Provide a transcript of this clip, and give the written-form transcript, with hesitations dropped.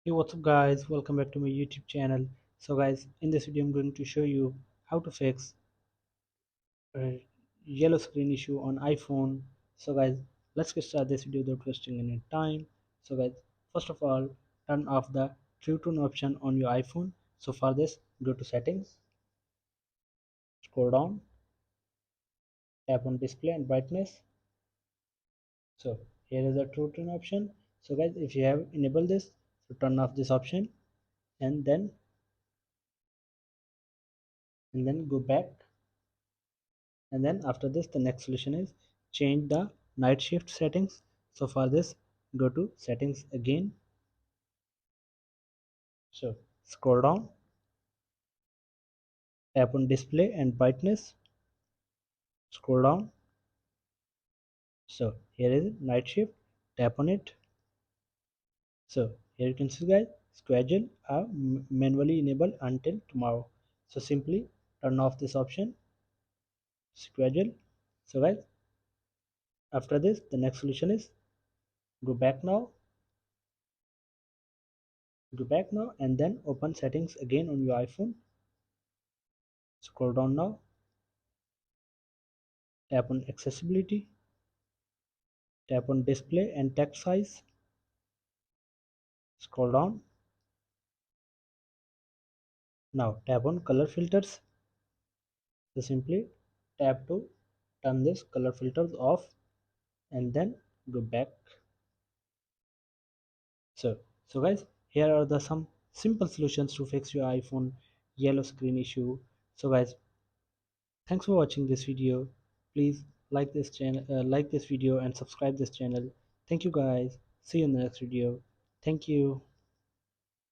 Hey, what's up guys, welcome back to my YouTube channel. So guys, in this video I'm going to show you how to fix a yellow screen issue on iPhone. So guys, let's get started this video without wasting any time. So guys, first of all, turn off the true tone option on your iPhone. So for this, go to settings, scroll down, tap on display and brightness. So here is the true tone option. So guys, if you have enabled this, so turn off this option and then go back, and then after this the next solution is change the night shift settings. So for this, go to settings again, so scroll down, tap on display and brightness, scroll down. So here is night shift, tap on it. So here you can see guys, schedule are manually enabled until tomorrow. So simply turn off this option, schedule. So guys, after this the next solution is go back now, and then open settings again on your iPhone, scroll down now, tap on accessibility, tap on display and text size, scroll down. Now tap on color filters. So simply tap to turn this color filters off and then go back. So guys, here are the some simple solutions to fix your iPhone yellow screen issue. So guys, thanks for watching this video. Please like this video and subscribe this channel. Thank you guys. See you in the next video. Thank you.